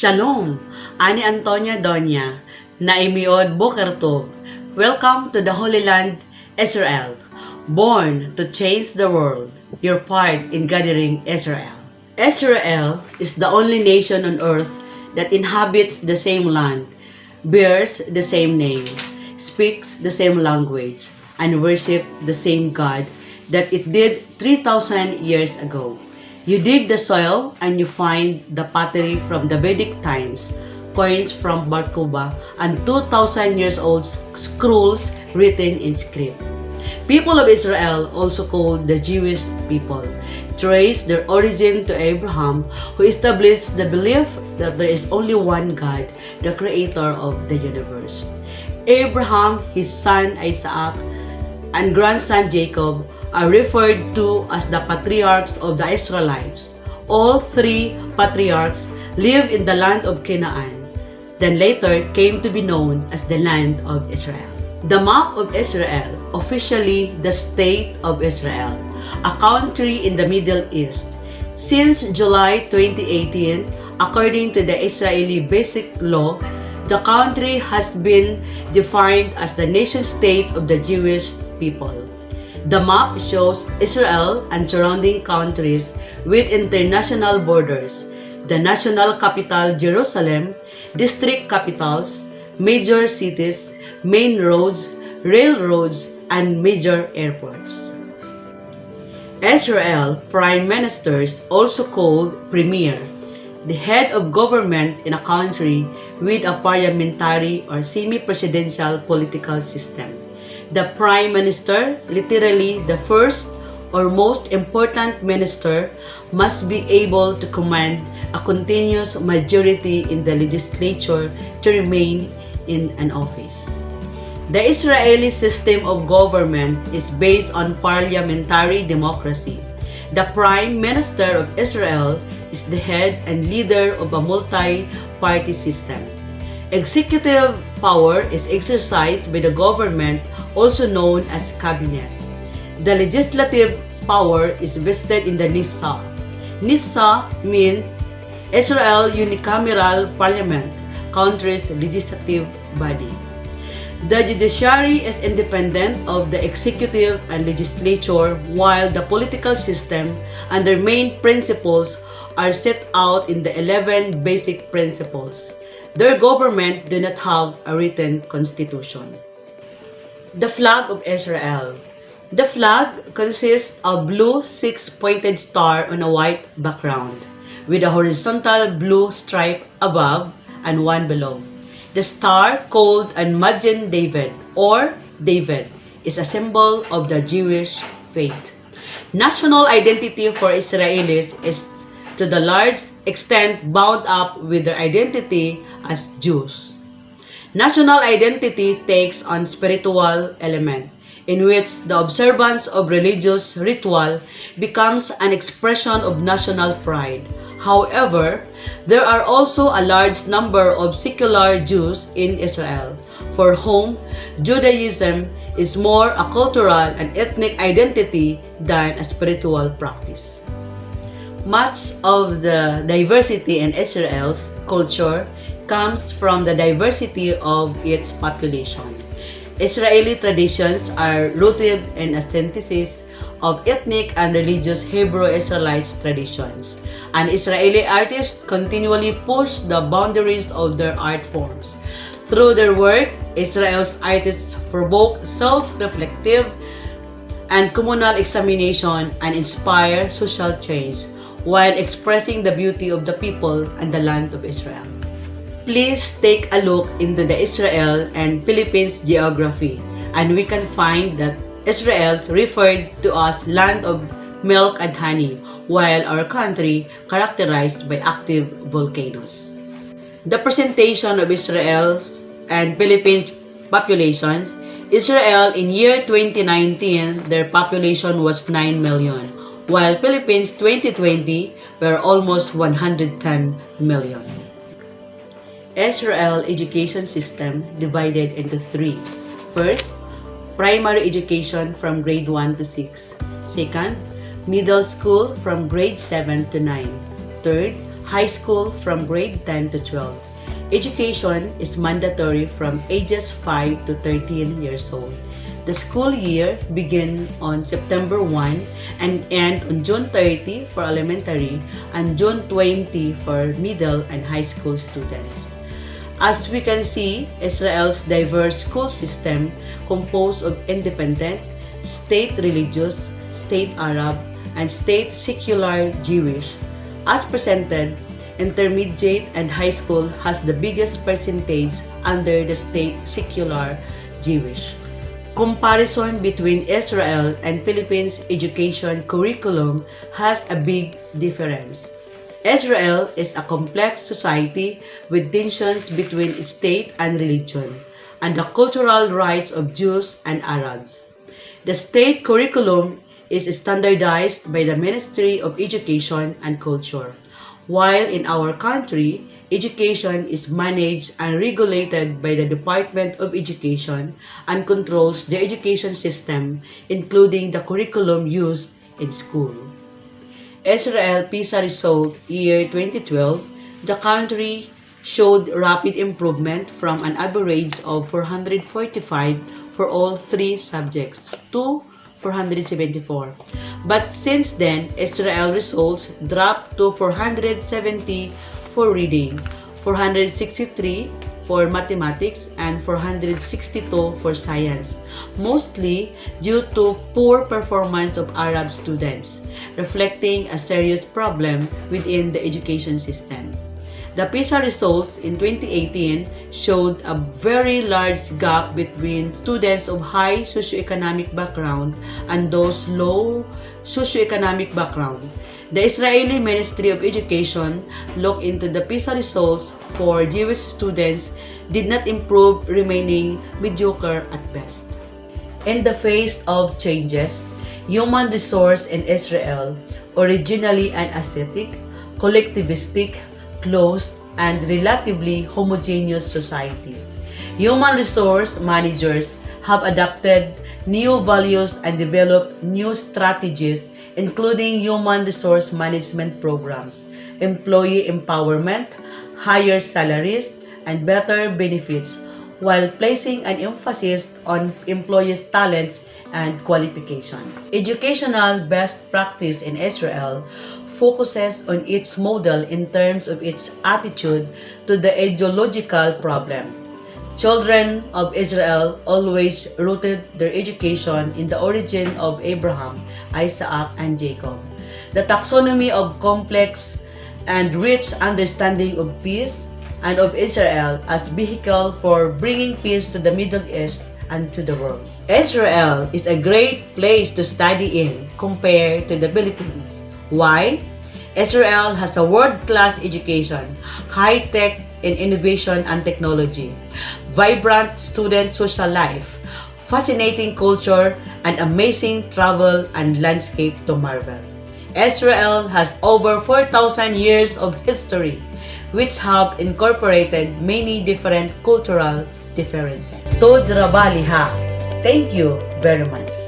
Shalom! Ani Antonia Donya, Naimiod Boker Tov. Welcome to the Holy Land, Israel. Born to change the world, your part in gathering Israel. Israel is the only nation on earth that inhabits the same land, bears the same name, speaks the same language, and worships the same God that it did 3,000 years ago. You dig the soil and you find the pottery from the Vedic times, coins from Bar Kokhba, and 2,000 years old scrolls written in script. People of Israel, also called the Jewish people, trace their origin to Abraham, who established the belief that there is only one God, the creator of the universe. Abraham, his son Isaac, and grandson Jacob are referred to as the patriarchs of the Israelites. All three patriarchs lived in the land of Canaan, then later came to be known as the land of Israel. The map of Israel, officially the State of Israel, a country in the Middle East. Since July 2018, according to the Israeli Basic Law, the country has been defined as the nation-state of the Jewish people. The map shows Israel and surrounding countries with international borders, the national capital Jerusalem, district capitals, major cities, main roads, railroads, and major airports. Israel prime ministers, also called premier, the head of government in a country with a parliamentary or semi-presidential political system. The Prime Minister, literally the first or most important minister, must be able to command a continuous majority in the legislature to remain in an office. The Israeli system of government is based on parliamentary democracy. The Prime Minister of Israel is the head and leader of a multi-party system. Executive power is exercised by the government, also known as cabinet. The legislative power is vested in the Nisa. Nisa means Israel Unicameral Parliament, country's legislative body. The judiciary is independent of the executive and legislature, while the political system and their main principles are set out in the 11 basic principles. Their government do not have a written constitution. The flag of Israel. The flag consists of blue six-pointed star on a white background, with a horizontal blue stripe above and one below. The star, called an Magen David or David, is a symbol of the Jewish faith. National identity for Israelis is to the large extent bound up with their identity as Jews. National identity takes on spiritual element, in which the observance of religious ritual becomes an expression of national pride. However, there are also a large number of secular Jews in Israel, for whom Judaism is more a cultural and ethnic identity than a spiritual practice. Much of the diversity in Israel's culture comes from the diversity of its population. Israeli traditions are rooted in a synthesis of ethnic and religious Hebrew Israelite traditions, and Israeli artists continually push the boundaries of their art forms. Through their work, Israel's artists provoke self-reflective and communal examination and inspire social change, while expressing the beauty of the people and the land of Israel. Please take a look into the Israel and Philippines geography, and we can find that Israel referred to as land of milk and honey, while our country characterized by active volcanoes. The presentation of Israel and Philippines populations. Israel in year 2019, their population was 9 million, while Philippines 2020 were almost 110 million. Israel education system divided into three. First, primary education from grade 1 to 6. Second, middle school from grade 7 to 9. Third, high school from grade 10 to 12. Education is mandatory from ages 5 to 13 years old. The school year begins on September 1 and ends on June 30 for elementary and June 20 for middle and high school students. As we can see, Israel's diverse school system composed of independent, state religious, state Arab, and state secular Jewish. As presented, intermediate and high school has the biggest percentage under the state secular Jewish. Comparison between Israel and Philippines education curriculum has a big difference. Israel is a complex society with tensions between state and religion, and the cultural rights of Jews and Arabs. The state curriculum is standardized by the Ministry of Education and Culture, while in our country, education is managed and regulated by the Department of Education and controls the education system, including the curriculum used in school. Israel PISA result year 2012, the country showed rapid improvement from an average of 445 for all three subjects to 474. But since then, Israel results dropped to 470 for reading, 463 for mathematics, and 462 for science, mostly due to poor performance of Arab students, reflecting a serious problem within the education system. The PISA results in 2018 showed a very large gap between students of high socioeconomic background and those low socioeconomic background. The Israeli Ministry of Education looked into the PISA results for Jewish students did not improve, remaining mediocre at best. In the face of changes, human resource in Israel, originally an ascetic, collectivistic, closed, and relatively homogeneous society. Human resource managers have adopted new values and developed new strategies, including human resource management programs, employee empowerment, higher salaries, and better benefits, while placing an emphasis on employees' talents and qualifications. Educational best practice in Israel focuses on its model in terms of its attitude to the ideological problem. Children of Israel always rooted their education in the origin of Abraham, Isaac, and Jacob. The taxonomy of complex and rich understanding of peace and of Israel as vehicle for bringing peace to the Middle East and to the world. Israel is a great place to study in compared to the Philippines. Why? Israel has a world-class education, high-tech in innovation and technology, vibrant student social life, fascinating culture, and amazing travel and landscape to marvel. Israel has over 4,000 years of history, which have incorporated many different cultural differences. Tod Rabba Liha. Thank you very much.